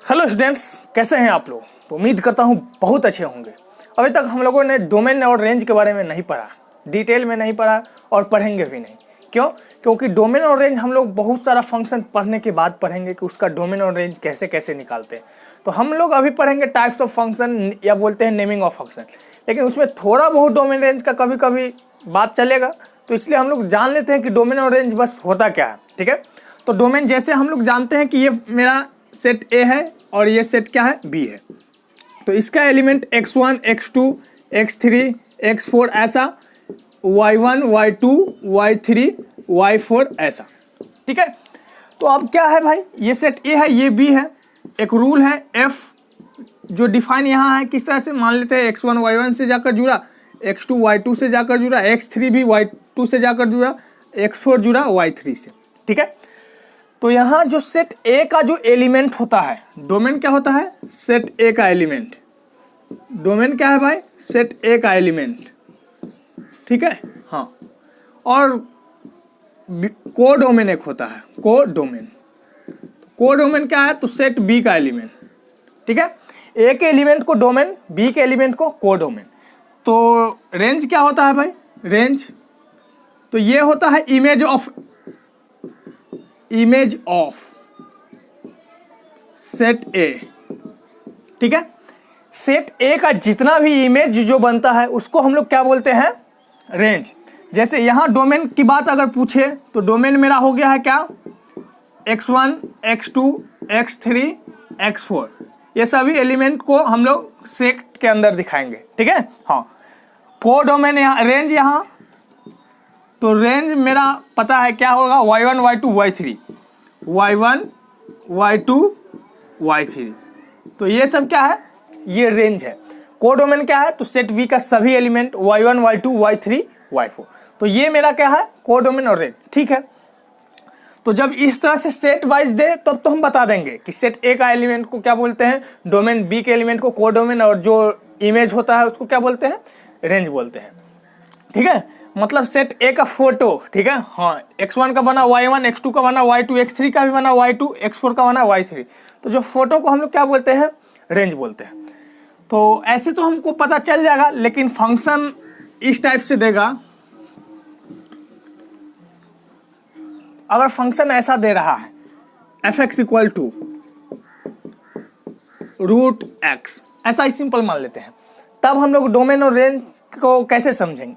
Hello students, कैसे हैं आप लोग। तो उम्मीद करता हूं बहुत अच्छे होंगे। अभी तक हम लोगों ने डोमेन और रेंज के बारे में नहीं पढ़ा, डिटेल में नहीं पढ़ा और पढ़ेंगे भी नहीं। क्यों? क्योंकि डोमेन और रेंज हम लोग बहुत सारा फंक्शन पढ़ने के बाद पढ़ेंगे कि उसका डोमेन और रेंज कैसे कैसे निकालते हैं। तो हम लोग अभी पढ़ेंगे टाइप्स ऑफ फंक्शन या बोलते हैं नेमिंग ऑफ फंक्शन, लेकिन उसमें थोड़ा बहुत डोमेन रेंज का कभी कभी बात चलेगा। तो इसलिए हम लोग जान लेते हैं कि डोमेन और रेंज बस होता क्या है। ठीक है, तो डोमेन जैसे हम लोग जानते हैं कि ये मेरा सेट ए है और ये सेट क्या है, बी है। तो इसका element x1 x2 x3 x4 ऐसा, y1 y2 y3 y4 ऐसा। ठीक है, तो अब क्या है भाई, ये सेट ए है, ये बी है। एक रूल है f जो डिफाइन यहाँ है किस तरह से, मान लेते हैं x1 y1 से जाकर जुड़ा, x2 y2 से जाकर जुड़ा, x3 भी y2 से जाकर जुड़ा, x4 जुड़ा y3 से। ठीक है, तो यहाँ जो सेट ए का जो एलिमेंट होता है, डोमेन क्या होता है, सेट ए का एलिमेंट। डोमेन क्या है भाई, सेट ए का एलिमेंट। ठीक है, हाँ। और को डोमेन एक होता है, को डोमेन। को डोमेन क्या है, तो सेट बी का एलिमेंट। ठीक है, ए के एलिमेंट को डोमेन, बी के एलिमेंट को को डोमेन। तो रेंज क्या होता है भाई, रेंज तो ये होता है इमेज ऑफ सेट ए। ठीक है, सेट ए का जितना भी इमेज जो बनता है उसको हम लोग क्या बोलते हैं, रेंज। जैसे यहां डोमेन की बात अगर पूछे तो डोमेन मेरा हो गया है क्या, x1 x2 x3 x4। ये सभी एलिमेंट को हम लोग सेट के अंदर दिखाएंगे। ठीक है, हाँ। को डोमेन यहाँ, रेंज यहाँ, तो रेंज मेरा पता है क्या होगा, y1 y2 y3, y1 y2 y3। तो ये सब क्या है, ये रेंज है। को डोमेन क्या है, तो सेट बी का सभी element y1 y2 y3 y4। तो ये मेरा क्या है, को डोमेन और रेंज। ठीक है, तो जब इस तरह से सेट वाइज दे तब तो हम बता देंगे कि सेट ए का एलिमेंट को क्या बोलते हैं, डोमेन, बी के एलिमेंट को को डोमेन, और जो इमेज होता है उसको क्या बोलते हैं, रेंज बोलते हैं। ठीक है, मतलब सेट ए का फोटो। ठीक है, हाँ, x1 का बना y1, x2 का बना y2, x3 का भी बना y2, x4 का बना y3। तो जो फोटो को हम लोग क्या बोलते हैं, रेंज बोलते हैं। तो ऐसे तो हमको पता चल जाएगा, लेकिन फंक्शन इस टाइप से देगा। अगर फंक्शन ऐसा दे रहा है f(x) = √x, ऐसा ही सिंपल मान लेते हैं, तब हम लोग डोमेन और रेंज को कैसे समझेंगे।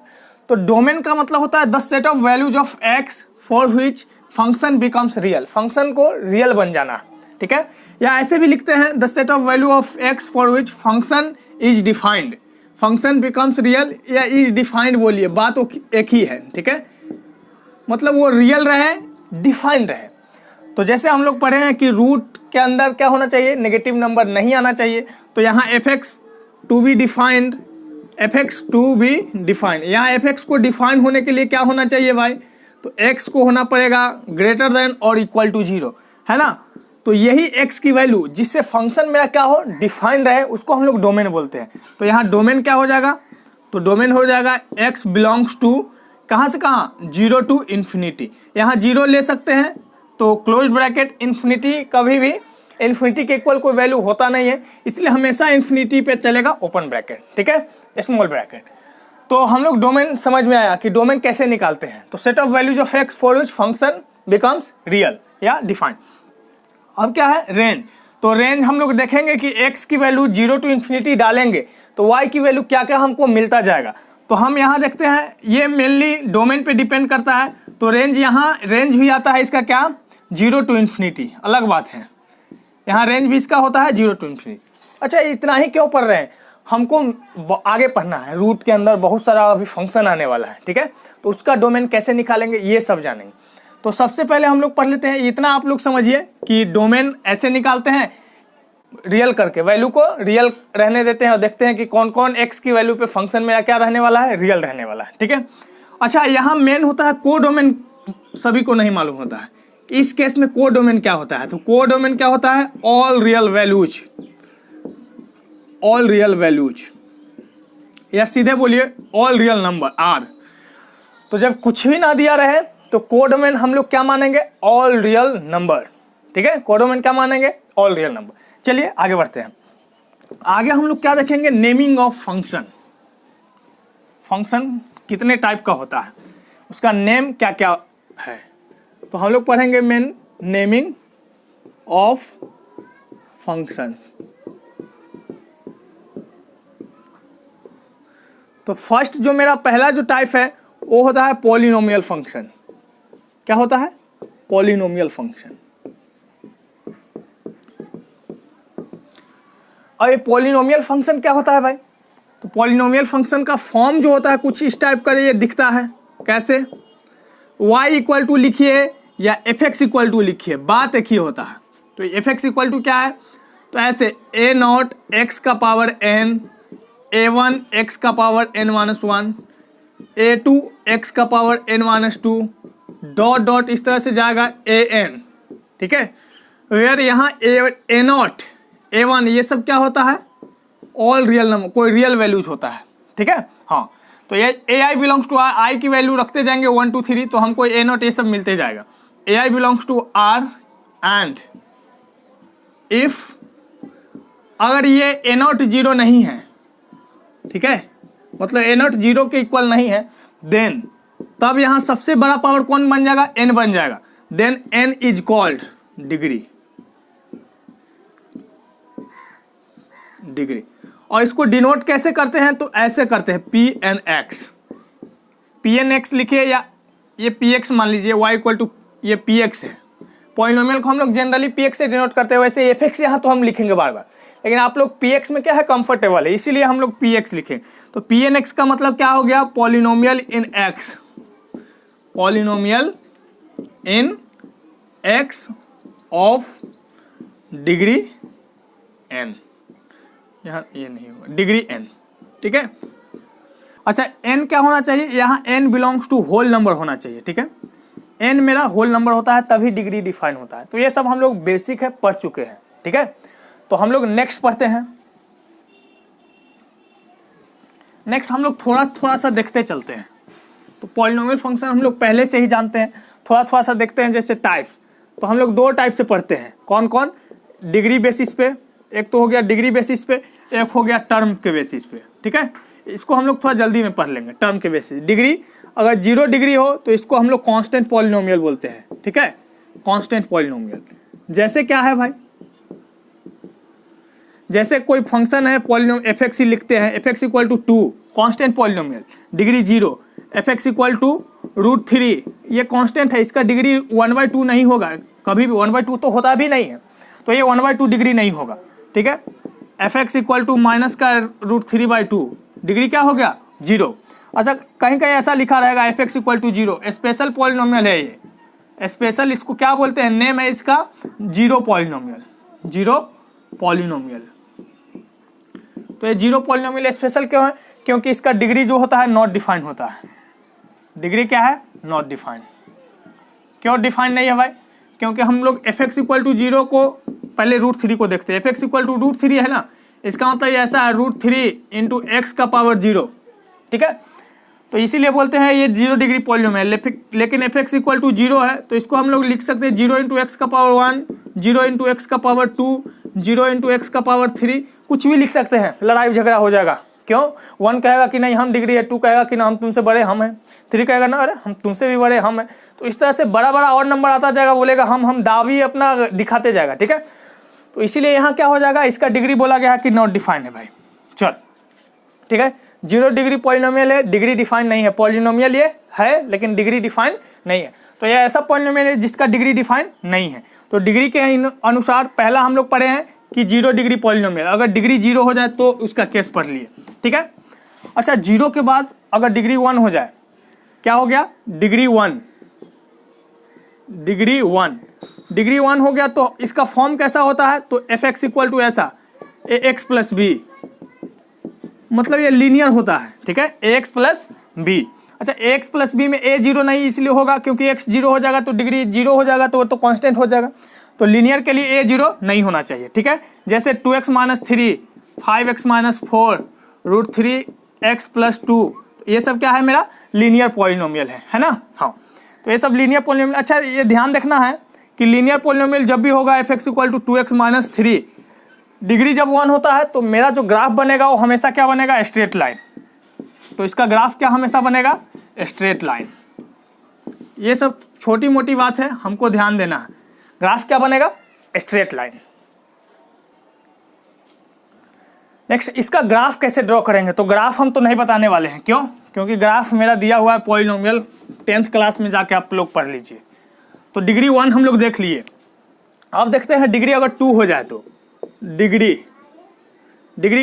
तो डोमेन का मतलब होता है the set of values of x for which function becomes real, function को रियल बन जाना। ठीक है, या ऐसे भी लिखते हैं the set of value of x for which function is defined, function becomes real, या इज डिफाइंड बोलिए, बात एक ही है। ठीक है, मतलब वो रियल रहे, डिफाइंड रहे। तो जैसे हम लोग पढ़े हैं कि रूट के अंदर क्या होना चाहिए, नेगेटिव नंबर नहीं आना चाहिए। तो यहाँ f(x) to be defined, f(x) to be defined, यहाँ f(x) को डिफाइन होने के लिए क्या होना चाहिए भाई, तो x को होना पड़ेगा ग्रेटर देन और इक्वल टू 0, है ना। तो यही x की वैल्यू जिससे फंक्शन मेरा क्या हो, डिफाइंड रहे, उसको हम लोग डोमेन बोलते हैं। तो यहाँ डोमेन क्या हो जाएगा, तो डोमेन हो जाएगा x बिलोंग्स टू, कहाँ से कहाँ, 0 to इन्फिनिटी। यहाँ 0 ले सकते हैं, तो क्लोज ब्रैकेट इन्फिनिटी, कभी भी इन्फिनिटी के इक्वल कोई वैल्यू होता नहीं है, इसलिए हमेशा इन्फिनिटी पे चलेगा ओपन ब्रैकेट। ठीक है, स्मॉल ब्रैकेट। तो हम लोग डोमेन समझ में आया कि डोमेन कैसे निकालते हैं। तो set of values of x for which function becomes real या डिफाइंड। अब क्या है, रेंज। तो रेंज हम लोग देखेंगे कि x की वैल्यू 0 to इन्फिनिटी डालेंगे तो y की वैल्यू क्या क्या हमको मिलता जाएगा। तो हम यहाँ देखते हैं, ये मेनली डोमेन पे डिपेंड करता है। तो रेंज, यहाँ रेंज भी आता है इसका क्या, 0 to इन्फिनिटी, अलग बात है। यहाँ रेंज भी इसका होता है 0 to इन्फिनिटी। अच्छा, इतना ही क्यों पढ़ रहे हैं, हमको आगे पढ़ना है। रूट के अंदर बहुत सारा अभी फंक्शन आने वाला है। ठीक है, तो उसका डोमेन कैसे निकालेंगे ये सब जानेंगे। तो सबसे पहले हम लोग पढ़ लेते हैं, इतना आप लोग समझिए कि डोमेन ऐसे निकालते हैं, रियल करके वैल्यू को रियल रहने देते हैं और देखते हैं कि कौन कौन x की वैल्यू पे फंक्शन मेरा क्या रहने वाला है, रियल रहने वाला है। ठीक है, अच्छा, यहाँ मेन होता है को डोमेन, सभी को नहीं मालूम होता है। इस केस में को डोमेन क्या होता है, तो को डोमेन क्या होता है, all real values, all real values, या सीधे बोलिए ऑल रियल नंबर r। तो जब कुछ भी ना दिया रहे तो को डोमेन हम लोग क्या मानेंगे, ऑल रियल नंबर। ठीक है, को डोमेन क्या मानेंगे, ऑल रियल नंबर। चलिए आगे बढ़ते हैं। आगे हम लोग क्या देखेंगे, नेमिंग ऑफ फंक्शन। फंक्शन कितने टाइप का होता है, उसका नेम क्या क्या है, तो हम लोग पढ़ेंगे मेन नेमिंग ऑफ फंक्शन। तो फर्स्ट जो मेरा पहला जो टाइप है वो होता है पॉलिनोमियल फंक्शन। क्या होता है, पॉलिनोमियल फंक्शन। और ये पॉलिनोमियल फंक्शन क्या होता है भाई, तो पॉलिनोमियल फंक्शन का फॉर्म जो होता है कुछ इस टाइप का ये दिखता है। कैसे, y इक्वल टू लिखिए या एफ एक्स इक्वल टू लिखिए, बात एक ही होता है। तो एफ एक्स इक्वल टू क्या है, तो ऐसे ए नॉट एक्स का power n, a one x का power n-1, a two x का पावर n-2 डॉट डॉट इस तरह से जाएगा ए एन। ठीक है, वेयर यहाँ ए नॉट ए वन ये सब क्या होता है, ऑल रियल नंबर, कोई रियल वैल्यूज होता है। ठीक है, हाँ, तो ये ए आई बिलोंग्स टू आर, आई की वैल्यू रखते जाएंगे 1 2 3, तो हमको ए नॉट ये सब मिलते जाएगा। A i belongs to r and if अगर ये ए नॉट 0 नहीं है, ठीक है, मतलब ए नॉट 0 के इक्वल नहीं है, देन तब यहाँ सबसे बड़ा पावर कौन बन जाएगा, n बन जाएगा। Then n is called degree. Degree, और इसको डिनोट कैसे करते हैं, तो ऐसे करते हैं p n x. P n x लिखिए या ये पी एक्स मान लीजिए, y इक्वल टू ये पी एक्स है। पॉलिनोमियल को हम लोग जनरली पी एक्स से डिनोट करते हैं, वैसे एफ एक्स यहाँ तो हम लिखेंगे बार बार, लेकिन आप लोग पी एक्स में क्या है कंफर्टेबल है, इसीलिए हम लोग पी एक्स लिखें। तो पी एन एक्स का मतलब क्या हो गया, polynomial in x. Polynomial in x of degree n, यहाँ ये नहीं होगा, डिग्री एन। ठीक है, अच्छा एन क्या होना चाहिए, यहाँ n belongs to whole number होना चाहिए। ठीक है, एन मेरा होल नंबर होता है तभी डिग्री डिफाइन होता है। तो ये सब हम लोग बेसिक है पढ़ चुके हैं। ठीक है, तो हम लोग नेक्स्ट पढ़ते हैं। नेक्स्ट हम लोग थोड़ा सा देखते चलते हैं। तो पॉलिनोमियल फंक्शन हम लोग पहले से ही जानते हैं, थोड़ा सा देखते हैं। जैसे टाइप्स, तो हम लोग 2 टाइप से पढ़ते हैं। कौन कौन, डिग्री बेसिस पे, एक तो हो गया डिग्री बेसिस पे, एक हो गया टर्म के बेसिस पे। ठीक है, इसको हम लोग थोड़ा जल्दी में पढ़ लेंगे। टर्म के बेसिस, डिग्री अगर 0 डिग्री हो तो इसको हम लोग कांस्टेंट पॉलिनोमियल बोलते हैं। ठीक है, कांस्टेंट पॉलिनोमियल जैसे क्या है भाई, जैसे कोई फंक्शन है पॉलिनोमियल एफ एक्स लिखते हैं, f x equal to 2 constant polynomial, degree 0, f x equal to √3 ये कांस्टेंट है, इसका डिग्री 1/2 नहीं होगा कभी भी, 1/2 तो होता भी नहीं है, तो ये 1/2 डिग्री नहीं होगा। ठीक है, f x equal to minus का √3/2 डिग्री क्या हो गया, 0। अच्छा कहीं कहीं ऐसा लिखा रहेगा f x equal to 0, special polynomial है ये, स्पेशल इसको क्या बोलते हैं, नेम है इसका 0 पॉलिनोमियल। 0 पॉलिनोमियल, तो ये 0 पॉलिनोमियल स्पेशल क्यों है, क्योंकि इसका डिग्री जो होता है नॉट डिफाइन होता है। डिग्री क्या है, नॉट डिफाइन। क्यों डिफाइन नहीं है भाई, क्योंकि हम लोग एफ एक्स इक्वल टू 0 को पहले √3 को देखते हैं। एफ एक्स इक्वल टू √3 है ना, इसका मतलब ऐसा है √3 इंटू एक्स का पावर 0। ठीक है, तो इसीलिए बोलते हैं ये 0 डिग्री पॉलिनोमियल। लेकिन एफ एक्स इक्वल टू 0 है तो इसको हम लोग लिख सकते हैं 0 इंटू एक्स का पावर 1, 0 इंटू एक्स का पावर 2, 0 इंटू एक्स का पावर 3, कुछ भी लिख सकते हैं, लड़ाई झगड़ा हो जाएगा। क्यों, 1 कहेगा कि नहीं हम डिग्री है, 2 कहेगा कि ना हम तुमसे बड़े हम हैं, 3 कहेगा ना अरे हम तुमसे भी बड़े हम हैं। तो इस तरह से बड़ा बड़ा और नंबर आता जाएगा, बोलेगा हम दावी अपना दिखाते जाएगा। ठीक है, तो इसीलिए यहाँ क्या हो जाएगा, इसका डिग्री बोला गया है कि नॉट डिफाइन है भाई। चल ठीक है, 0 डिग्री पॉलिनोमियल है, डिग्री डिफाइन नहीं है। पॉलिनोमियल ये है लेकिन डिग्री डिफाइन नहीं है, तो ये ऐसा पॉलिनोमियल है जिसका डिग्री डिफाइन नहीं है। तो डिग्री के अनुसार पहला हम लोग पढ़े हैं कि 0 डिग्री पॉलिनोमियल, अगर डिग्री 0 हो जाए तो उसका केस पढ़ लिए। ठीक है, अच्छा 0 के बाद अगर डिग्री 1 हो जाए, क्या हो गया, डिग्री 1, डिग्री 1, डिग्री 1 हो गया तो इसका फॉर्म कैसा होता है, तो एफ एक्स इक्वल टू ऐसा ए एक्स प्लस बी, मतलब ये लीनियर होता है। ठीक है, ए एक्स प्लस बी। अच्छा ए एक्स प्लस बी में ए 0 नहीं इसलिए होगा क्योंकि एक्स 0 हो जाएगा तो डिग्री 0 हो जाएगा, तो कांस्टेंट हो जाएगा, तो लीनियर के लिए ए 0 नहीं होना चाहिए। ठीक है, जैसे 2x - 3, 5x - 4, √3x + 2, ये सब क्या है, मेरा लीनियर पॉलिनोमियल है ना। हाँ, तो ये सब लीनियर पॉलिनोमियल। अच्छा ये ध्यान देखना है कि लीनियर पॉलिनोमियल जब भी होगा f x equal to 2x - 3, degree जब 1 होता है तो मेरा जो ग्राफ बनेगा वो हमेशा क्या बनेगा, स्ट्रेट लाइन। तो इसका ग्राफ क्या हमेशा बनेगा, स्ट्रेट लाइन। ये सब छोटी मोटी बात है, हमको ध्यान देना है। ग्राफ क्या बनेगा, स्ट्रेट लाइन। नेक्स्ट, इसका ग्राफ कैसे ड्रॉ करेंगे, तो ग्राफ हम तो नहीं बताने वाले हैं। क्यों? क्योंकि ग्राफ मेरा दिया हुआ है पॉलिनोमियल, 10th क्लास में जाके आप लोग पढ़ लीजिए। तो डिग्री 1 हम लोग देख लिए। अब देखते हैं डिग्री अगर 2 हो जाए तो डिग्री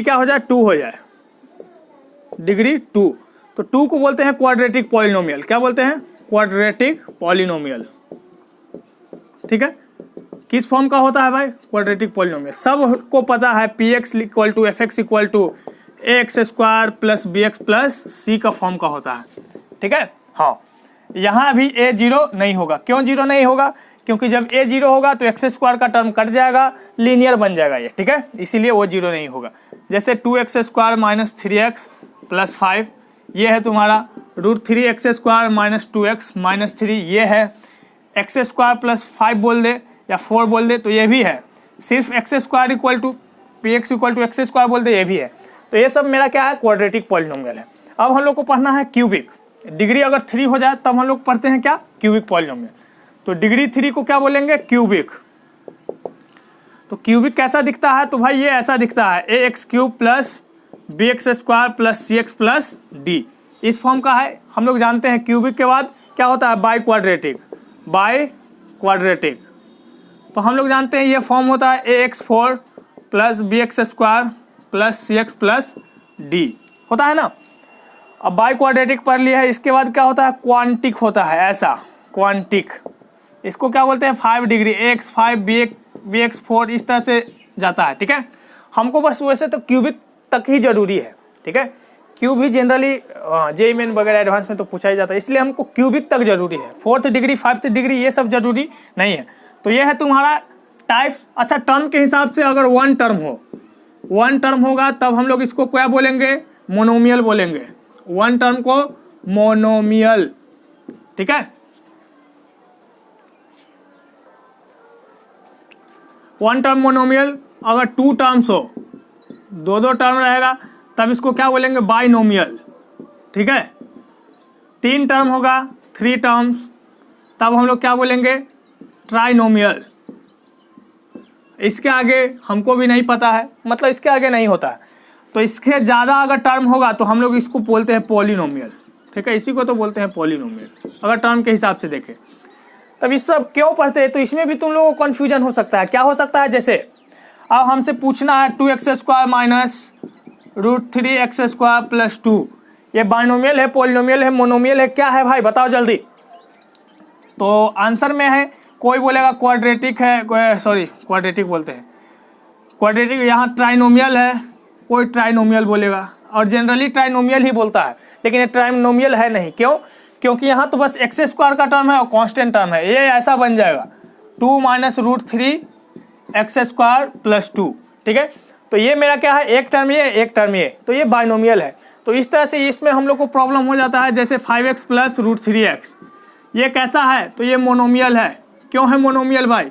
क्या हो जाए, 2 हो जाए, डिग्री 2। तो 2 को बोलते हैं क्वाड्रेटिक पॉलिनोमियल। क्या बोलते हैं, क्वाड्रेटिक पॉलिनोमियल। ठीक है, किस फॉर्म का होता है भाई, क्वाड्रेटिक पॉलिनोमियल। सबको पता है px equal to fx equal to ax square plus bx plus c का फॉर्म का होता है। ठीक है, हाँ, यहाँ भी a 0 नहीं होगा। क्यों 0 नहीं होगा, क्योंकि जब a 0 होगा तो x स्क्वायर का टर्म कट जाएगा, लीनियर बन जाएगा ये। ठीक है, इसीलिए वो 0 नहीं होगा। जैसे 2x square minus 3x plus 5, ये है तुम्हारा √3x square minus 2x minus 3, ये है x स्क्वायर प्लस 5 बोल दे या 4 बोल दे तो ये भी है। सिर्फ x square equal to px equal to x square बोल दे, ये भी है। तो ये सब मेरा क्या है, क्वाड्रेटिक पॉलिनोमियल है। अब हम लोग को पढ़ना है क्यूबिक। डिग्री अगर 3 हो जाए तब हम लोग पढ़ते हैं क्या, क्यूबिक पॉलिनोमियल। तो डिग्री 3 को क्या बोलेंगे, क्यूबिक। तो क्यूबिक कैसा दिखता है, तो भाई ये ऐसा दिखता है, ax cube plus bx square plus cx plus d, इस फॉर्म का है। हम लोग जानते हैं क्यूबिक के बाद क्या होता है, बाई क्वाड्रेटिक। तो हम लोग जानते हैं ये फॉर्म होता है ax4 plus bx square plus cx plus d, होता है ना। अब बाई क्वाड्रेटिक पढ़ लिया है, इसके बाद क्या होता है, क्वांटिक होता है, ऐसा क्वांटिक। इसको क्या बोलते हैं, 5 डिग्री, ax5 bx4, इस तरह से जाता है। ठीक है, हमको बस वैसे तो क्यूबिक तक ही जरूरी है। ठीक है, क्यूब ही जनरली जेईई मेन वगैरह एडवांस में तो पूछा ही जाता है, इसलिए हमको क्यूबिक तक जरूरी है। 4th डिग्री 5th डिग्री ये सब जरूरी नहीं है। तो ये है तुम्हारा टाइप्स। अच्छा, टर्म के हिसाब से अगर 1 टर्म होगा तब हम लोग इसको क्या बोलेंगे, मोनोमियल बोलेंगे। 1 टर्म को मोनोमियल। ठीक है, 1 टर्म मोनोमियल। अगर 2 टर्म्स हो, 2 टर्म रहेगा तब इसको क्या बोलेंगे, बाइनोमियल। ठीक है, 3 टर्म होगा, 3 टर्म्स, तब हम लोग क्या बोलेंगे, ट्राइनोमियल। इसके आगे हमको भी नहीं पता है, मतलब इसके आगे नहीं होता है। तो इसके ज़्यादा अगर टर्म होगा तो हम लोग इसको बोलते हैं पॉलिनोमियल। ठीक है, इसी को तो बोलते हैं पॉलिनोमियल अगर टर्म के हिसाब से देखें। तब इस सब क्यों पढ़ते हैं, तो इसमें भी तुम लोगों को कन्फ्यूजन हो सकता है। क्या हो सकता है, जैसे अब हमसे पूछना है 2x square minus √3x square plus 2, ये बाइनोमियल है, पॉलिनोमियल है, मोनोमियल है, क्या है भाई बताओ जल्दी। तो आंसर में है, कोई बोलेगा क्वाड्रेटिक है, सॉरी क्वाड्रेटिक बोलते हैं, क्वाड्रेटिक। यहाँ ट्राइनोमियल है, कोई ट्राइनोमियल बोलेगा, और जनरली ट्राइनोमियल ही बोलता है, लेकिन ये ट्राइनोमियल है नहीं। क्यों? क्योंकि यहाँ तो बस x स्क्वायर का टर्म है और कांस्टेंट टर्म है, ये ऐसा बन जाएगा 2 माइनस √3x स्क्वायर प्लस 2। ठीक है, तो ये मेरा क्या है, एक टर्म ये, एक टर्म ये, तो ये बाइनोमियल है। तो इस तरह से इसमें हम लोग को प्रॉब्लम हो जाता है। जैसे 5x प्लस √3x, ये कैसा है, तो ये मोनोमियल है। क्यों है मोनोमियल भाई,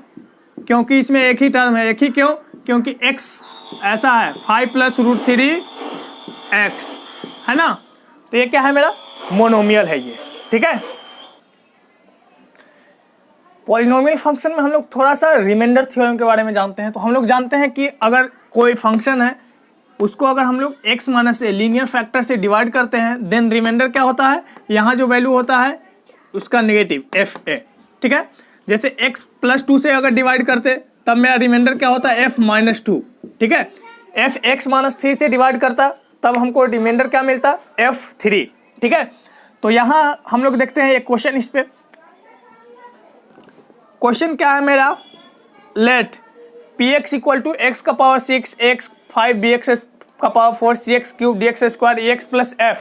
क्योंकि इसमें एक ही टर्म है। एक ही क्यों, क्योंकि x ऐसा है, 5 प्लस √3x है ना, तो ये क्या है, मेरा मोनोमियल है ये। ठीक है, पॉलिनोमियल फंक्शन में हम लोग थोड़ा सा रिमाइंडर थ्योरम के बारे में जानते हैं। तो हम लोग जानते हैं कि अगर कोई फंक्शन है उसको अगर हम लोग x minus a linear factor से डिवाइड करते हैं, देन रिमाइंडर क्या होता है, यहाँ जो वैल्यू होता है उसका नेगेटिव fa। ठीक है, जैसे x प्लस 2 से अगर डिवाइड करते तब मेरा रिमाइंडर क्या होता है, f माइनस 2। ठीक है, f x माइनस 3 से डिवाइड करता तब हमको रिमाइंडर क्या मिलता, f3। ठीक है, तो यहाँ हम लोग देखते हैं एक क्वेश्चन। इस पे क्वेश्चन क्या है मेरा, let px equal to x का पावर 6 x 5 bx का power 4 cx cube dx square ex plus f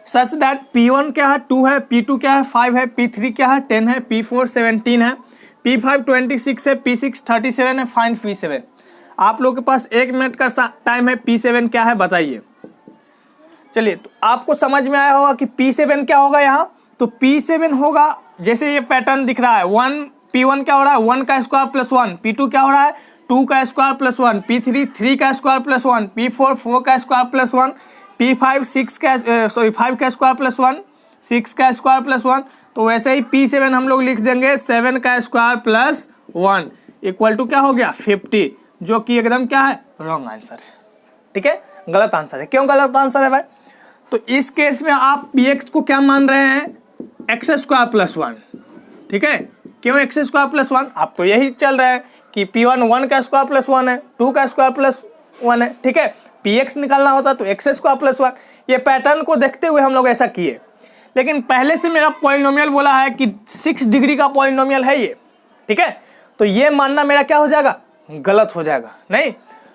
such that p1 क्या है, 2 है, p2 क्या है, 5 है, p3 क्या है, 10 है, p4 17 है, p5 26 है, p6 37 है, फाइंड p7। आप लोग के पास 1 मिनट का टाइम है, p7 क्या है बताइए। चलिए, तो आपको समझ में आया होगा कि p7 क्या होगा यहाँ। तो p7 होगा, जैसे ये पैटर्न दिख रहा है, p1 क्या हो रहा है, 1 का स्क्वायर प्लस 1, p2 क्या हो रहा है, 2 का स्क्वायर प्लस 1, P3 3 का स्क्वायर प्लस 1, P4 4 का स्क्वायर प्लस 1, P5 5 का स्क्वायर प्लस 1, 6 का स्क्वायर प्लस 1। तो वैसे ही P7 हम लोग लिख देंगे 7 का स्क्वायर प्लस 1 इक्वल टू क्या हो गया 50, जो कि एकदम क्या है रॉन्ग आंसर है। ठीक है, गलत आंसर है। क्यों गलत आंसर है भाई? तो इस केस में आप Px को क्या मान रहे हैं, एक्स स्क्वायर प्लस 1। ठीक है, क्यों एक्स स्क्वायर प्लस 1? आप तो यही चल रहे हैं कि P1 1 का स्क्वायर प्लस 1 है, 2 का स्क्वायर प्लस 1 है। ठीक है, Px निकालना होता तो एक्स स्क्वायर प्लस 1। ये पैटर्न को देखते हुए हम लोग ऐसा किए, लेकिन पहले से मेरा पॉलिनोमियल बोला है कि 6 डिग्री का पॉलिनोमियल है ये। ठीक है, तो ये मानना मेरा क्या हो जाएगा, गलत हो जाएगा। नहीं,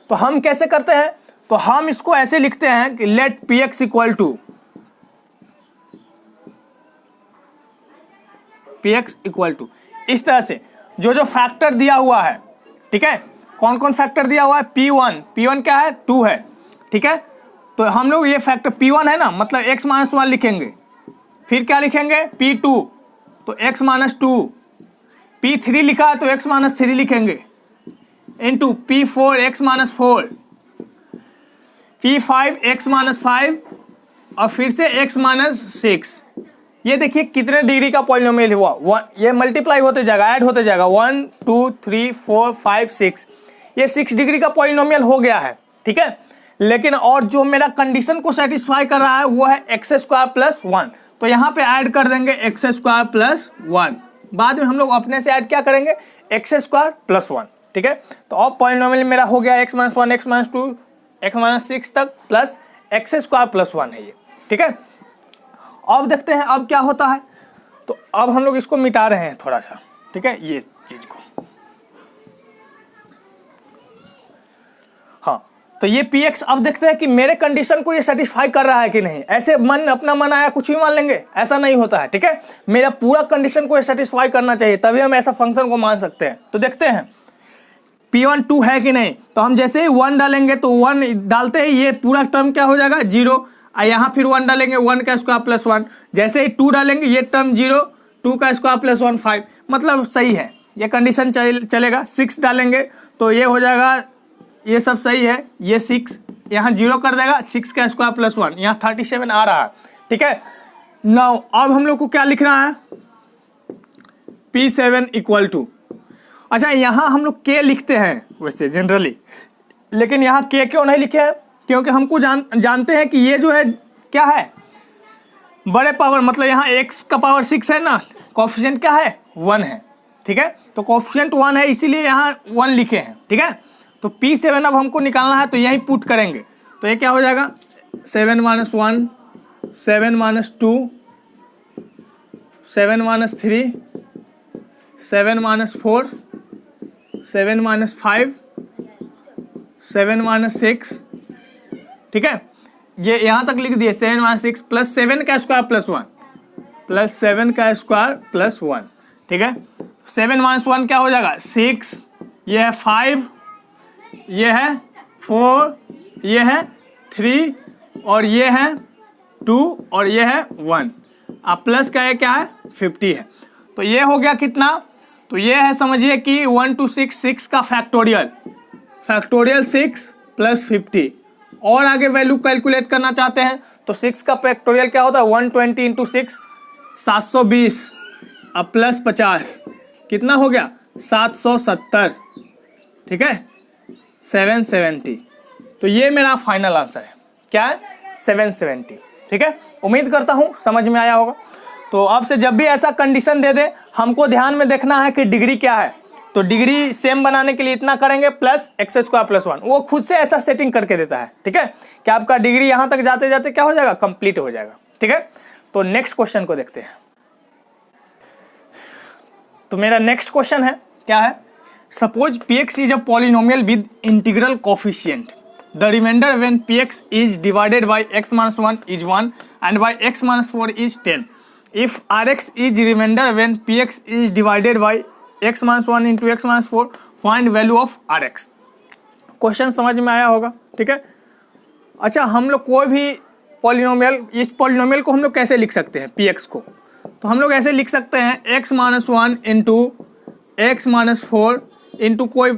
तो हम कैसे करते हैं, तो हम इसको ऐसे लिखते हैं कि लेट Px इक्वल टू इस तरह से जो जो फैक्टर दिया हुआ है। ठीक है, कौन कौन फैक्टर दिया हुआ है, P1 क्या है 2 है। ठीक है, तो हम लोग ये फैक्टर P1 है ना, मतलब x माइनस 1 लिखेंगे, फिर क्या लिखेंगे P2 तो x माइनस 2, P3 लिखा है तो x माइनस 3 लिखेंगे, into P4 x minus 4, P5 x minus 5 और फिर से x माइनस 6। ये देखिए कितने डिग्री का पॉलिनोमियल हुआ, ये मल्टीप्लाई होते जाएगा, ऐड होते जाएगा, 1 2 3 4 5 6, ये 6 डिग्री का पॉलिनोमियल हो गया है। ठीक है, लेकिन और जो मेरा कंडीशन को सेटिस्फाई कर रहा है वो है एक्स स्क्वायर प्लस 1, तो यहाँ पे ऐड कर देंगे एक्स स्क्वायर प्लस 1। बाद में हम लोग अपने से ऐड क्या करेंगे, एक्स स्क्वायर प्लस 1। ठीक है, तो अब पॉलिनोमियल मेरा हो गया x minus 1 x minus 2 x minus 6 तक प्लस एक्स स्क्वायर प्लस 1 है ये। ठीक है, अब देखते हैं अब क्या होता है। तो अब हम लोग इसको मिटा रहे हैं थोड़ा सा। ठीक है, ये चीज को, हाँ, तो ये Px अब देखते हैं कि मेरे कंडीशन को ये सेटिस्फाई कर रहा है कि नहीं। ऐसे अपना मन आया कुछ भी मान लेंगे, ऐसा नहीं होता है। ठीक है, मेरा पूरा कंडीशन को ये सेटिस्फाई करना चाहिए, तभी हम ऐसा फंक्शन को मान सकते हैं। तो देखते हैं P1 2 है कि नहीं। तो हम जैसे ही 1 डालेंगे तो 1 डालते ही ये पूरा टर्म क्या हो जाएगा 0, और यहाँ फिर 1 डालेंगे 1 का स्क्वायर प्लस 1, जैसे ही 2 डालेंगे ये टर्म 0, 2 का स्क्वायर प्लस 1 5, मतलब सही है, ये कंडीशन चलेगा। 6 डालेंगे तो ये हो जाएगा, ये सब सही है, ये 6 यहाँ 0 कर देगा, 6 का स्क्वायर प्लस 1, यहाँ 37 आ रहा है। ठीक है, नाउ अब हम लोग को क्या लिखना है, P7 इक्वल टू, अच्छा यहाँ हम लोग K लिखते हैं वैसे जनरली, लेकिन यहाँ K क्यों नहीं लिखे हैं, क्योंकि हमको जानते हैं कि ये जो है क्या है बड़े पावर, मतलब यहाँ x का पावर 6 है ना, कोफिशिएंट क्या है 1 है। ठीक है, तो कोफिशिएंट 1 है इसीलिए यहाँ 1 लिखे हैं। ठीक है, तो P7 अब हमको निकालना है तो यहीं पुट करेंगे, तो ये क्या हो जाएगा 7 minus 1, 7 minus 2, 7 minus 3, 7 minus 4, 7 minus 5, 7 minus 6। ठीक है, ये यहाँ तक लिख दिए 7 माइनस 6 प्लस 7 का स्क्वायर प्लस 1, प्लस 7 का स्क्वायर प्लस 1। ठीक है, 7 माइनस 1 क्या हो जाएगा 6, ये है 5, ये है 4, ये है 3, और ये है 2, और ये है 1, अब प्लस का ये क्या है 50 है। तो ये हो गया कितना, तो ये है समझिए कि 1 to 6, 6 का फैक्टोरियल 6 प्लस 50, और आगे वैल्यू कैलकुलेट करना चाहते हैं तो 6 का फैक्टोरियल क्या होता है 120 इंटू 6 720, अब प्लस 50 कितना हो गया 770। ठीक है, 770, तो ये मेरा फाइनल आंसर है, क्या है 770। ठीक है, उम्मीद करता हूँ समझ में आया होगा। तो अब से जब भी ऐसा कंडीशन दे दे, हमको ध्यान में देखना है कि डिग्री क्या है, तो डिग्री सेम बनाने के लिए इतना करेंगे प्लस एक्स स्क्वायर प्लस 1, वो खुद से ऐसा सेटिंग करके देता है। ठीक है, कि आपका डिग्री यहाँ तक जाते जाते क्या हो जाएगा कंप्लीट हो जाएगा। ठीक है, तो नेक्स्ट क्वेश्चन को देखते हैं। तो मेरा नेक्स्ट क्वेश्चन है, क्या है, suppose Px is a polynomial with integral coefficient, the remainder when Px is divided by x minus 1 is 1 and by x minus 4 is 10। If Rx is remainder when Px is divided by x minus 1 into x minus 4, find value of Rx। Question समझ में आया होगा। ठीक है, अच्छा हम लोग कोई भी पॉलिनोमियल, इस पॉलिनोमियल को हम लोग कैसे लिख सकते हैं Px को, तो हम लोग ऐसे लिख सकते हैं x minus 1 into x minus 4 into कोई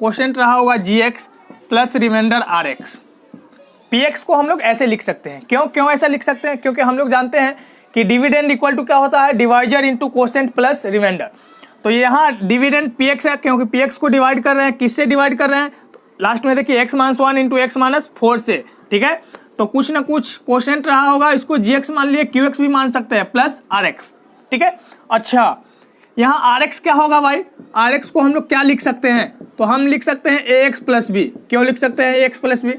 क्वोशेंट रहा होगा g x plus remainder r x. P x को हम लोग ऐसे लिख सकते हैं, क्यों ऐसा लिख सकते हैं, क्योंकि हम लोग जानते हैं कि डिविडेंड इक्वल टू क्या होता है, divisor into quotient plus remainder. तो यहाँ डिविडेंड पी एक्स है, क्योंकि पी एक्स को डिवाइड कर रहे हैं, किससे डिवाइड कर रहे हैं, तो लास्ट में देखिए x minus 1 into x minus 4 से, ठीक है। तो कुछ ना कुछ क्वोशेंट रहा होगा, इसको जी एक्स मान लिए, क्यू एक्स भी मान सकते हैं, प्लस आर एक्स, ठीक है। अच्छा यहाँ आर एक्स क्या होगा भाई, आर एक्स को हम लोग क्या लिख सकते हैं, तो हम लिख सकते हैं ए एक्स प्लस बी। क्यों लिख सकते हैं ए एक्स प्लस बी,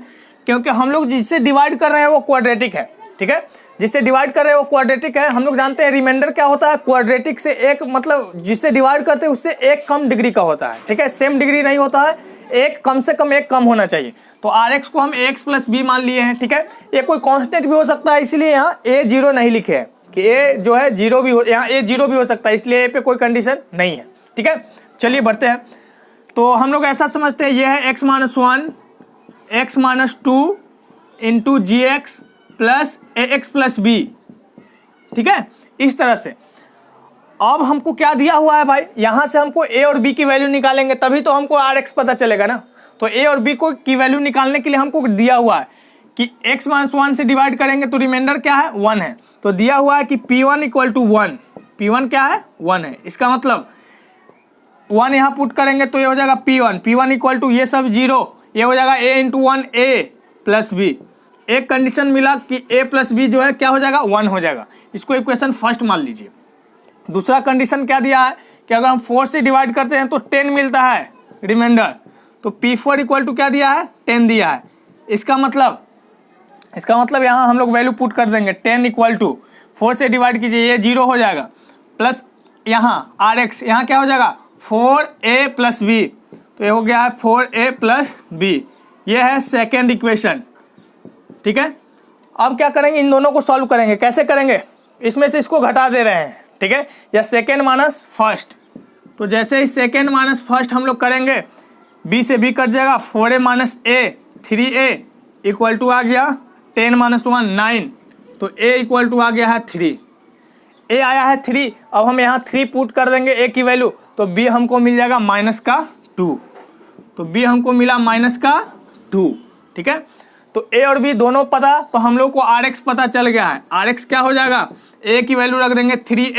क्योंकि हम लोग जिससे डिवाइड कर रहे हैं वो क्वाड्रेटिक है, ठीक है। जिससे डिवाइड कर रहे हैं वो क्वाड्रेटिक है। हम लोग जानते हैं रिमाइंडर क्या होता है, क्वाड्रेटिक से एक, मतलब जिससे डिवाइड करते हैं उससे एक कम डिग्री का होता है, ठीक है। सेम डिग्री नहीं होता है, एक कम से कम एक कम होना चाहिए। तो आर एक्स को हम ए एक्स प्लस बी मान लिए हैं, ठीक है। ये कोई कॉन्स्टेंट भी हो सकता है, इसलिए यहाँ ए जीरो नहीं लिखे हैं कि ए जो है जीरो भी हो, यहाँ ए जीरो भी हो सकता है, इसलिए ए पे कोई कंडीशन नहीं है, ठीक है। चलिए बढ़ते हैं। तो हम लोग ऐसा समझते हैं ये है x minus 1 x minus 2 into g x plus a x plus b, ठीक है, इस तरह से। अब हमको क्या दिया हुआ है भाई, यहां से हमको ए और बी की वैल्यू निकालेंगे, तभी तो हमको आर एक्स पता चलेगा ना। तो ए और बी को की वैल्यू निकालने के लिए हमको दिया हुआ है कि एक्स माइनस 1 से डिवाइड करेंगे तो रिमाइंडर क्या है, 1 है। तो दिया हुआ है कि P1 इक्वल टू 1, P1 क्या है, 1 है। इसका मतलब 1 यहाँ पुट करेंगे तो ये हो जाएगा P1 इक्वल टू ये सब 0, ये हो जाएगा a into 1 a plus b. एक कंडीशन मिला कि a प्लस बी जो है क्या हो जाएगा, 1 हो जाएगा। इसको इक्वेशन फर्स्ट मान लीजिए। दूसरा कंडीशन क्या दिया है कि अगर हम 4 से डिवाइड करते हैं तो 10 मिलता है रिमाइंडर, तो P4 इक्वल टू क्या दिया है, 10 दिया है। इसका मतलब यहाँ हम लोग वैल्यू पुट कर देंगे, 10 इक्वल टू 4 से डिवाइड कीजिए, ये 0 हो जाएगा, प्लस यहाँ आर एक्स, यहाँ क्या हो जाएगा 4a प्लस बी, तो ये हो गया है 4a प्लस बी। ये है सेकेंड इक्वेशन, ठीक है। अब क्या करेंगे, इन दोनों को सॉल्व करेंगे। कैसे करेंगे, इसमें से इसको घटा दे रहे हैं, ठीक है, या सेकेंड माइनस फर्स्ट। तो जैसे ही सेकेंड माइनस फर्स्ट हम लोग करेंगे, b से b कट जाएगा, 4a minus a 3a equal to आ गया 10 माइनस 1 9, तो a इक्वल टू आ गया है 3, a आया है 3। अब हम यहाँ 3 पुट कर देंगे a की वैल्यू, तो b हमको मिल जाएगा माइनस का 2, तो b हमको मिला माइनस का 2, ठीक है। तो a और b दोनों पता, तो हम लोग को आर एक्स पता चल गया है। आर एक्स क्या हो जाएगा, a की वैल्यू रख देंगे 3,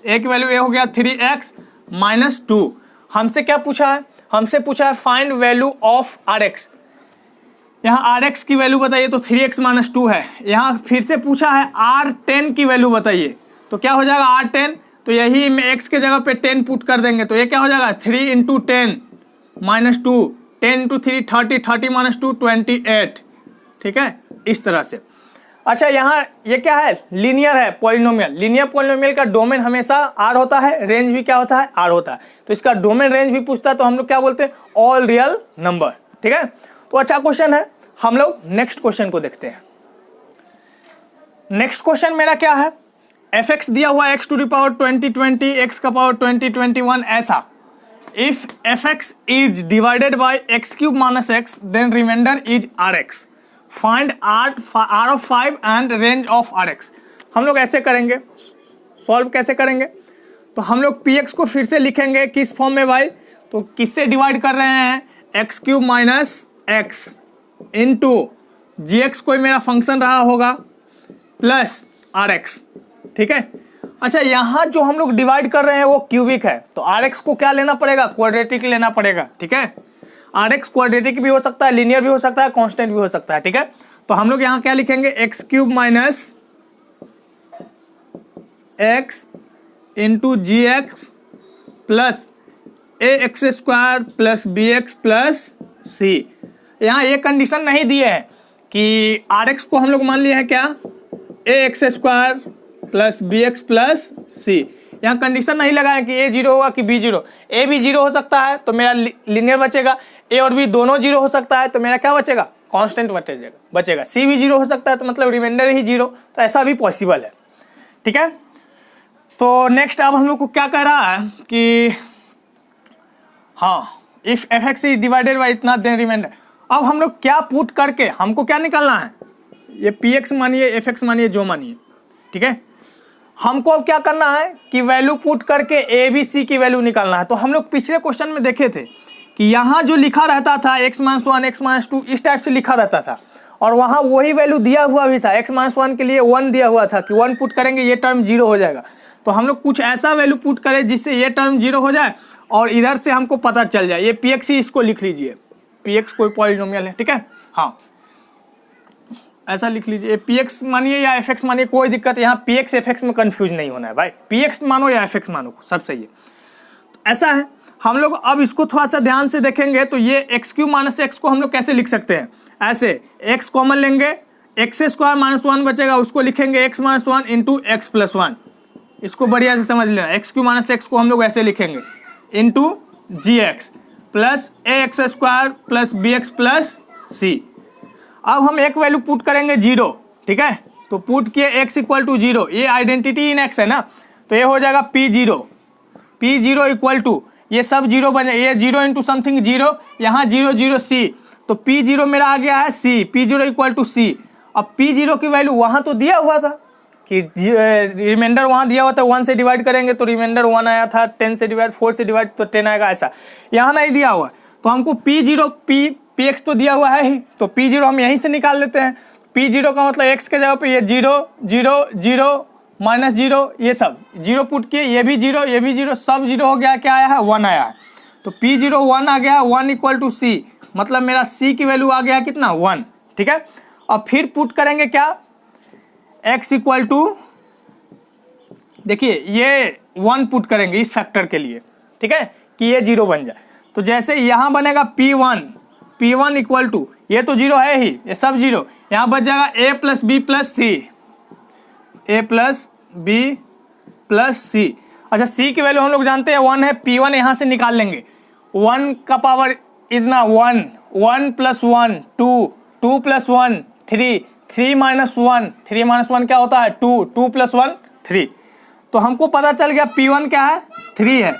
a की वैल्यू a हो गया 3x माइनस 2। हमसे क्या पूछा है, हमसे पूछा है find value of r x. यहाँ आर एक्स की वैल्यू बताइए, तो 3x माइनस 2 है। यहाँ फिर से पूछा है R10 की वैल्यू बताइए, तो क्या हो जाएगा R10, तो यही में x के जगह पे 10 पुट कर देंगे, तो ये क्या हो जाएगा 3 इंटू 10 माइनस 2, 10 इंटू 3 30, 30 माइनस 2 28, ठीक है, इस तरह से। अच्छा यहाँ ये क्या है, लीनियर है पॉलिनोमियल। लीनियर पॉलिनोमियल का डोमेन हमेशा R होता है, रेंज भी क्या होता है, R होता है। तो इसका डोमेन रेंज भी पूछता है, तो हम लोग क्या बोलते हैं, ऑल रियल नंबर, ठीक है। तो अच्छा क्वेश्चन है, हम लोग नेक्स्ट क्वेश्चन को देखते हैं। नेक्स्ट क्वेश्चन मेरा क्या है, एफ एक्स दिया हुआ x to the power 2020 x का पावर 2021 ऐसा। If f x is divided by x cube minus x, then remainder is r x. Find r of 5 and range of r x. हम लोग ऐसे करेंगे, solve कैसे करेंगे, तो हम लोग पी एक्स को फिर से लिखेंगे किस फॉर्म में भाई, तो किससे डिवाइड कर रहे हैं, x cube minus x into g x कोई मेरा फंक्शन रहा होगा प्लस आर एक्स, ठीक है। अच्छा यहाँ जो हम लोग डिवाइड कर रहे हैं वो क्यूबिक है, तो आर एक्स को क्या लेना पड़ेगा, क्वाड्रेटिक लेना पड़ेगा, ठीक है। आर एक्स क्वाड्रेटिक भी हो सकता है, लीनियर भी हो सकता है, कांस्टेंट भी हो सकता है, ठीक है। तो हम लोग यहाँ क्या लिखेंगे, x cube minus x into g x plus a x square plus b x plus c. यहाँ ये कंडीशन नहीं दिए है कि आर एक्स को हम लोग मान लिए हैं क्या, a x square plus b x plus c. यहाँ कंडीशन नहीं लगाए कि ए जीरो होगा कि बी जीरो। ए भी जीरो हो सकता है तो मेरा लीनियर बचेगा, ए और बी दोनों जीरो हो सकता है तो मेरा क्या बचेगा, कांस्टेंट बचेगा। सी भी जीरो हो सकता है तो मतलब रिमाइंडर ही जीरो, तो ऐसा भी पॉसिबल है, ठीक है। तो नेक्स्ट अब हम लोग को क्या कह रहा है कि हाँ, if f x is divided by इतना देन रिमाइंडर। अब हम लोग क्या पुट करके हमको क्या निकालना है, ये पी एक्स मानिए, एफ एक्स मानिए, जो मानिए, ठीक है। हमको अब क्या करना है कि वैल्यू पुट करके ए बी सी की वैल्यू निकालना है। तो हम लोग पिछले क्वेश्चन में देखे थे कि यहाँ जो लिखा रहता था x-1 x-2 इस टाइप से लिखा रहता था, और वहाँ वही वैल्यू दिया हुआ भी था, x-1 के लिए 1 दिया हुआ था कि 1 पुट करेंगे ये टर्म 0 हो जाएगा। तो हम लोग कुछ ऐसा वैल्यू पुट करें जिससे ये टर्म 0 हो जाए और इधर से हमको पता चल जाए। ये px ही इसको लिख लीजिए, px कोई पॉलिनोमियल है, ठीक है, हाँ ऐसा लिख लीजिए। px मानिए या fx मानिए, कोई दिक्कत, यहाँ px fx में कंफ्यूज नहीं होना है भाई, px मानो या fx मानो सब सही है। तो ऐसा है, हम लोग अब इसको थोड़ा सा ध्यान से देखेंगे तो ये x³ माइनस x को हम लोग कैसे लिख सकते हैं, ऐसे x कॉमन लेंगे, x² माइनस 1 बचेगा, उसको लिखेंगे x minus 1 into x plus 1। इसको बढ़िया से समझ लेना, x³ माइनस x को हम लोग ऐसे लिखेंगे into gx plus ax² plus bx plus c। अब हम एक वैल्यू पुट करेंगे 0, ठीक है, तो पुट किए x इक्वल टू 0, ये आइडेंटिटी इन x है ना, तो ये हो जाएगा p0 इक्वल टू, ये सब 0 बन जाए, ये 0 इंटू समथिंग 0, यहाँ 0 0 c, तो p0 मेरा आ गया है c, p0 equal to c। अब p0 की वैल्यू वहाँ तो दिया हुआ था कि रिमाइंडर वहाँ दिया हुआ था, 1 से डिवाइड करेंगे तो रिमाइंडर 1 आया था, 10 से डिवाइड, 4 से डिवाइड तो 10 आएगा, ऐसा यहाँ नहीं दिया हुआ, तो हमको p0 px तो दिया हुआ है ही, तो p0 हम यहीं से निकाल लेते हैं। p0 का मतलब x के जगह पे ये 0 0 0 माइनस 0, ये सब 0 पुट किए, ये भी 0 ये भी 0, सब 0 हो गया, क्या आया है 1 आया है, तो p0 1 आ गया, 1 इक्वल टू c, मतलब मेरा c की वैल्यू आ गया कितना 1, ठीक है। अब फिर पुट करेंगे क्या, x इक्वल टू, देखिए ये 1 पुट करेंगे इस फैक्टर के लिए, ठीक है, कि ये 0 बन जाए, तो जैसे यहाँ बनेगा p1 इक्वल टू, ये तो 0 है ही, ये सब 0, यहाँ बच जाएगा a plus b plus c, a plus b plus c। अच्छा c की वैल्यू हम लोग जानते हैं 1 है, p1 यहाँ से निकाल लेंगे, 1 का पावर इतना 1, 1 प्लस 1 2, 2 प्लस 1 3, 3 माइनस 1, 3 माइनस 1 क्या होता है 2, 2 प्लस 1 3, तो हमको पता चल गया p1 क्या है 3 है,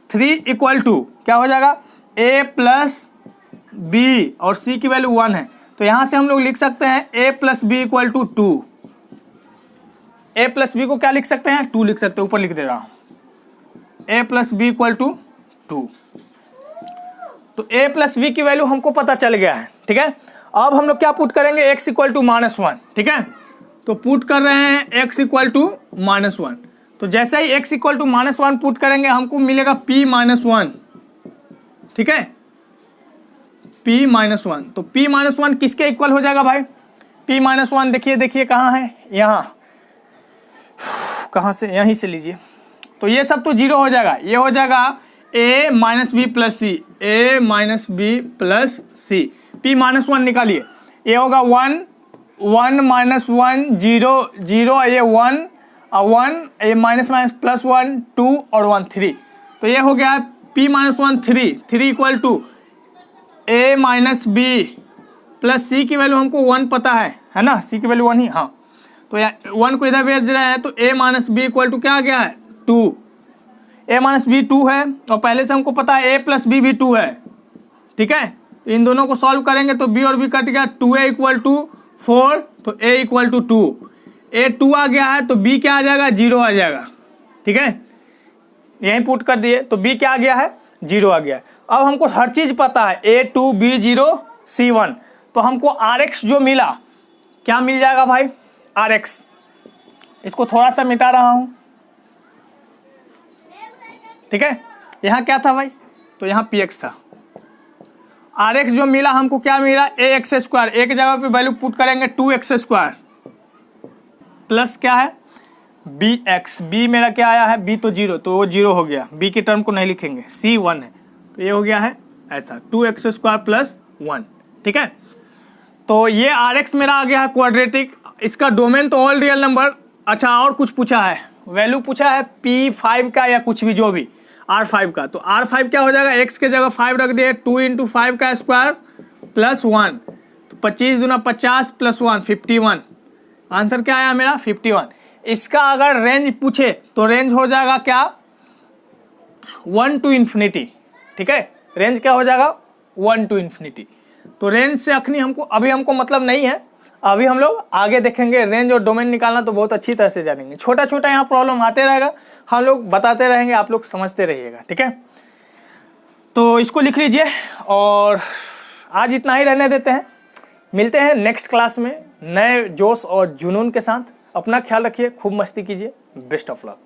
3 इक्वल टू क्या हो जाएगा a प्लस b और c की वैल्यू 1 है, तो यहाँ से हम लोग लिख सकते हैं a plus b equal to 2, a plus b को क्या लिख सकते हैं 2 लिख सकते हैं, ऊपर लिख दे रहा हूँ a plus b equal to 2, तो a प्लस बी की वैल्यू हमको पता चल गया है, ठीक है। अब हम लोग क्या पुट करेंगे x इक्वल टू माइनस 1, ठीक है, तो पुट कर रहे हैं x इक्वल टू माइनस 1, तो जैसे ही x equal to minus 1 put करेंगे हमको मिलेगा p माइनस 1, ठीक है, p माइनस 1, तो p माइनस 1 किसके इक्वल हो जाएगा भाई, p माइनस 1 देखिए कहाँ है, यहाँ, कहाँ से, यहीं से लीजिए, तो ये सब तो 0 हो जाएगा, ये हो जाएगा a minus b plus c, a minus b plus c, p minus 1 निकालिए, ये होगा 1 1 माइनस 1 0 0, ये 1 1, ये माइनस माइनस प्लस 1 2 और 1 3, तो ये हो गया p minus 1 3 equal to a minus b plus c की वैल्यू हमको 1 पता है ना, c की वैल्यू 1 ही, हाँ, तो 1 को इधर भेज रहे हैं, तो a minus b equal to क्या आ गया है 2, a माइनस बी 2 है, और पहले से हमको पता है a प्लस बी भी 2 है, ठीक है, तो इन दोनों को सॉल्व करेंगे तो b और b कट गया, 2a इक्वल टू 4, तो a इक्वल टू 2, a 2 आ गया है, तो b क्या आ जाएगा 0 आ जाएगा, ठीक है, यहीं पुट कर दिए, तो b क्या आ गया है 0 आ गया। अब हमको हर चीज़ पता है a2 b0 c1, तो हमको rx जो मिला, क्या मिल जाएगा भाई rx, इसको थोड़ा सा मिटा रहा हूँ, ठीक है, यहाँ क्या था भाई, तो यहाँ px था, rx जो मिला हमको क्या मिला ax स्क्वायर, एक जगह पे वैल्यू पुट करेंगे 2x स्क्वायर प्लस क्या है bx, b मेरा क्या आया है b तो 0, तो वो 0 हो गया, b की टर्म को नहीं लिखेंगे, c 1 है, तो ये हो गया है ऐसा 2x स्क्वायर प्लस 1, ठीक है, तो ये rx मेरा आ गया है क्वाड्रेटिक, इसका डोमेन तो ऑल रियल नंबर। अच्छा और कुछ पूछा है, वैल्यू पूछा है p5 का या कुछ भी जो भी r5 का, तो r5 क्या हो जाएगा, x के जगह 5 रख दिए, 2 इंटू 5 का स्क्वायर प्लस 1, तो 25 दूना 50 प्लस 1 51, आंसर क्या आया मेरा 51। इसका अगर रेंज पूछे तो रेंज हो जाएगा क्या 1 to infinity, ठीक है, रेंज क्या हो जाएगा 1 to infinity, तो रेंज से अभी हमको मतलब नहीं है, अभी हम लोग आगे देखेंगे, रेंज और डोमेन निकालना तो बहुत अच्छी तरह से जानेंगे, छोटा छोटा यहाँ प्रॉब्लम आते रहेगा, हम लोग बताते रहेंगे, आप लोग समझते रहिएगा, ठीक है। तो इसको लिख लीजिए और आज इतना ही रहने देते हैं। मिलते हैं नेक्स्ट क्लास में नए जोश और जुनून के साथ। अपना ख्याल रखिए, खूब मस्ती कीजिए। Best of luck.